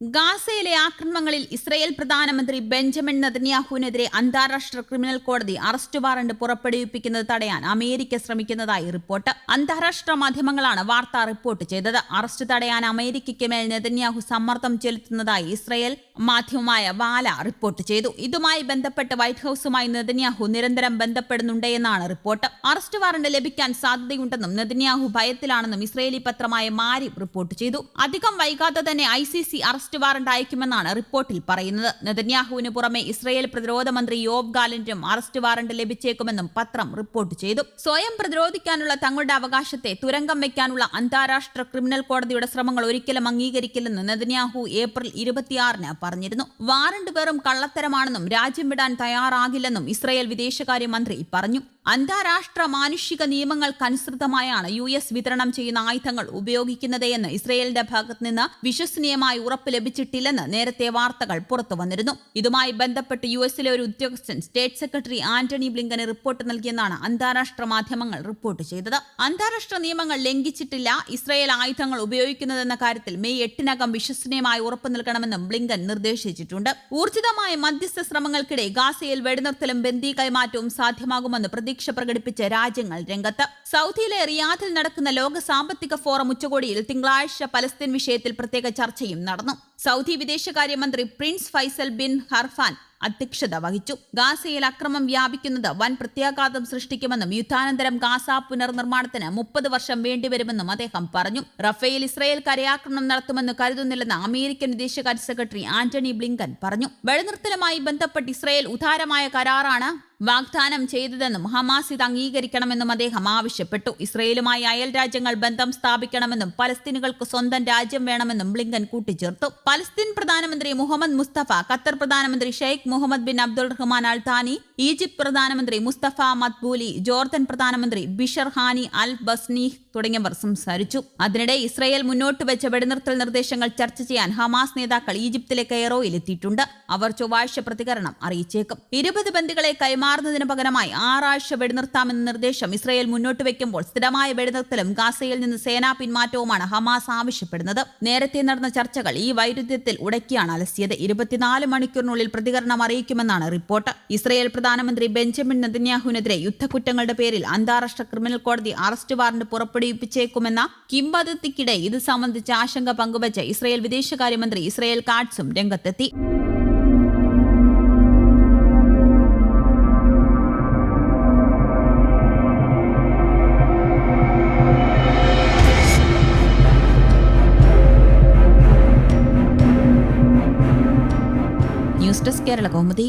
ഗാസയിലെ ആക്രമണങ്ങളിൽ ഇസ്രയേൽ പ്രധാനമന്ത്രി ബെഞ്ചമിൻ നെതന്യാഹുവിനെതിരെ അന്താരാഷ്ട്ര ക്രിമിനൽ കോടതി അറസ്റ്റ് വാറണ്ട് പുറപ്പെടുവിപ്പിക്കുന്നത് തടയാൻ അമേരിക്ക ശ്രമിക്കുന്നതായി റിപ്പോർട്ട്. അന്താരാഷ്ട്ര മാധ്യമങ്ങളാണ് വാർത്ത റിപ്പോർട്ട് ചെയ്തത്. അറസ്റ്റ് തടയാൻ അമേരിക്കയ്ക്ക് മേൽ നെതന്യാഹു സമ്മർദ്ദം ചെലുത്തുന്നതായി ഇസ്രയേൽ മാധ്യമമായ വാല റിപ്പോർട്ട് ചെയ്തു. ഇതുമായി ബന്ധപ്പെട്ട് വൈറ്റ് ഹൌസുമായി നെതന്യാഹു നിരന്തരം ബന്ധപ്പെടുന്നുണ്ടെന്നാണ് റിപ്പോർട്ട്. അറസ്റ്റ് വാറണ്ട് ലഭിക്കാൻ സാധ്യതയുണ്ടെന്നും നെതന്യാഹു ഭയത്തിലാണെന്നും ഇസ്രയേലി പത്രമായ മാരിബ് റിപ്പോർട്ട് ചെയ്തു. അധികം വൈകാതെ തന്നെ ICC അറസ്റ്റ് വാറണ്ട് അയക്കുമെന്നാണ് റിപ്പോർട്ടിൽ പറയുന്നത്. നെതന്യാഹുവിന് പുറമെ ഇസ്രയേൽ പ്രതിരോധ മന്ത്രി യോവ് ഗാലന്റിനും അറസ്റ്റ് വാറണ്ട് ലഭിച്ചേക്കുമെന്നും പത്രം റിപ്പോർട്ട് ചെയ്തു. സ്വയം പ്രതിരോധിക്കാനുള്ള തങ്ങളുടെ അവകാശത്തെ തുരങ്കം വയ്ക്കാനുള്ള അന്താരാഷ്ട്ര ക്രിമിനൽ കോടതിയുടെ ശ്രമങ്ങൾ ഒരിക്കലും അംഗീകരിക്കില്ലെന്ന് നെതന്യാഹു ഏപ്രിൽ 26-ന് പറഞ്ഞിരുന്നു. വാറണ്ട് വെറും കള്ളത്തരമാണെന്നും രാജ്യം വിടാൻ തയ്യാറാകില്ലെന്നും ഇസ്രയേൽ വിദേശകാര്യമന്ത്രി പറഞ്ഞു. അന്താരാഷ്ട്ര മാനുഷിക നിയമങ്ങൾക്കനുസൃതമായാണ് US വിതരണം ചെയ്യുന്ന ആയുധങ്ങൾ ഉപയോഗിക്കുന്നതെന്ന് ഇസ്രയേലിന്റെ ഭാഗത്ത് നിന്ന് വിശ്വസനീയമായ ഉറപ്പ് ലഭിച്ചിട്ടില്ലെന്ന് നേരത്തെ വാർത്തകൾ പുറത്തുവന്നിരുന്നു. ഇതുമായി ബന്ധപ്പെട്ട് US-ലെ ഒരു ഉദ്യോഗസ്ഥൻ സ്റ്റേറ്റ് സെക്രട്ടറി ആന്റണി ബ്ലിങ്കന് റിപ്പോർട്ട് നൽകിയെന്നാണ് അന്താരാഷ്ട്ര മാധ്യമങ്ങൾ റിപ്പോർട്ട് ചെയ്തത്. അന്താരാഷ്ട്ര നിയമങ്ങൾ ലംഘിച്ചിട്ടില്ല, ഇസ്രയേൽ ആയുധങ്ങൾ ഉപയോഗിക്കുന്നതെന്ന കാര്യത്തിൽ മെയ് 8-നകം വിശ്വസനീയമായ ഉറപ്പ് നൽകണമെന്നും ബ്ലിങ്കൻ നിർദ്ദേശിച്ചിട്ടുണ്ട്. ഊർജിതമായ മധ്യസ്ഥ ശ്രമങ്ങൾക്കിടെ ഗാസയിൽ വെടിനിർത്തലും ബന്ദി കൈമാറ്റവും സാധ്യമാകുമെന്ന് പ്രതീക്ഷ പ്രകടിപ്പിച്ച രാജ്യങ്ങൾ രംഗത്ത്. സൗദിയിലെ റിയാദിൽ നടക്കുന്ന ലോക സാമ്പത്തിക ഫോറം ഉച്ചകോടിയിൽ തിങ്കളാഴ്ച പലസ്തീൻ വിഷയത്തിൽ പ്രത്യേക ചർച്ചയും നടന്നു. സൗദി വിദേശകാര്യമന്ത്രി പ്രിൻസ് ഫൈസൽ ബിൻ ഹർഫാൻ അധ്യക്ഷത വഹിച്ചു. ഗാസയിൽ അക്രമം വ്യാപിക്കുന്നത് വൻ പ്രത്യാഘാതം സൃഷ്ടിക്കുമെന്നും യുദ്ധാനന്തരം ഗാസ പുനർനിർമ്മാണത്തിന് 30 വർഷം വേണ്ടിവരുമെന്നും അദ്ദേഹം പറഞ്ഞു. റഫേൽ ഇസ്രയേൽ കരയാക്രമണം നടത്തുമെന്ന് കരുതുന്നില്ലെന്ന് അമേരിക്കൻ വിദേശകാര്യ സെക്രട്ടറി ആന്റണി ബ്ലിങ്കൻ പറഞ്ഞു. വെടിനിർത്തലുമായി ബന്ധപ്പെട്ട് ഇസ്രയേൽ ഉദാരമായ കരാറാണ് വാഗ്ദാനം ചെയ്തതെന്നും ഹമാസ് ഇത് അംഗീകരിക്കണമെന്നും അദ്ദേഹം ആവശ്യപ്പെട്ടു. ഇസ്രയേലുമായി അയൽ രാജ്യങ്ങൾ ബന്ധം സ്ഥാപിക്കണമെന്നും പലസ്തീനുകൾക്ക് സ്വന്തം രാജ്യം വേണമെന്നും ബ്ലിങ്കൻ കൂട്ടിച്ചേർത്തു. പലസ്തീൻ പ്രധാനമന്ത്രി മുഹമ്മദ് മുസ്തഫ, ഖത്തർ പ്രധാനമന്ത്രി ഷെയ്ഖ് മുഹമ്മദ് ബിൻ അബ്ദുൾ റഹ്മാൻ അൽ താനി, ഈജിപ്ത് പ്രധാനമന്ത്രി മുസ്തഫ മദ്ബൂലി, ജോർദൻ പ്രധാനമന്ത്രി ബിഷർ ഹാനി അൽ ബസ്നീഹ് തുടങ്ങിയവർ സംസാരിച്ചു. അതിനിടെ ഇസ്രയേൽ മുന്നോട്ട് വെച്ച വെടിനിർത്തൽ നിർദ്ദേശങ്ങൾ ചർച്ച ചെയ്യാൻ ഹമാസ് നേതാക്കൾ ഈജിപ്തിലെ കെയ്റോയിൽ എത്തിയിട്ടുണ്ട്. അവർ ചൊവ്വാഴ്ച പ്രതികരണം അറിയിച്ചേക്കും. 20 ബന്ദികളെ കൈമാറുന്നതിന് പകരമായി 6 ആഴ്ച വെടിനിർത്താമെന്ന നിർദ്ദേശം ഇസ്രയേൽ മുന്നോട്ട് വെക്കുമ്പോൾ സ്ഥിരമായ വെടിനിർത്തലും ഗാസയിൽ നിന്ന് സേനാ പിന്മാറ്റവുമാണ് ഹമാസ് ആവശ്യപ്പെടുന്നത്. നേരത്തെ നടന്ന ചർച്ചകൾ ഈ വൈരുദ്ധ്യത്തിൽ ഉടക്കിയാണ് അലസിയത്. 24 മണിക്കൂറിനുള്ളിൽ പ്രതികരണം അറിയിക്കുമെന്നാണ് റിപ്പോർട്ട്. ഇസ്രയേൽ പ്രധാനമന്ത്രി ബെഞ്ചമിൻ നെതന്യാഹുവിനെതിരെ യുദ്ധക്കുറ്റങ്ങളുടെ പേരിൽ അന്താരാഷ്ട്ര ക്രിമിനൽ കോടതി അറസ്റ്റ് വാറണ്ട് പുറപ്പെടുവിപ്പിച്ചേക്കുമെന്ന കിംവദന്തിക്കിടെ ഇത് സംബന്ധിച്ച ആശങ്ക പങ്കുവച്ച് ഇസ്രയേൽ വിദേശകാര്യമന്ത്രി ഇസ്രയേൽ കാട്സും രംഗത്തെത്തി. News desk Kerala Kaumudi.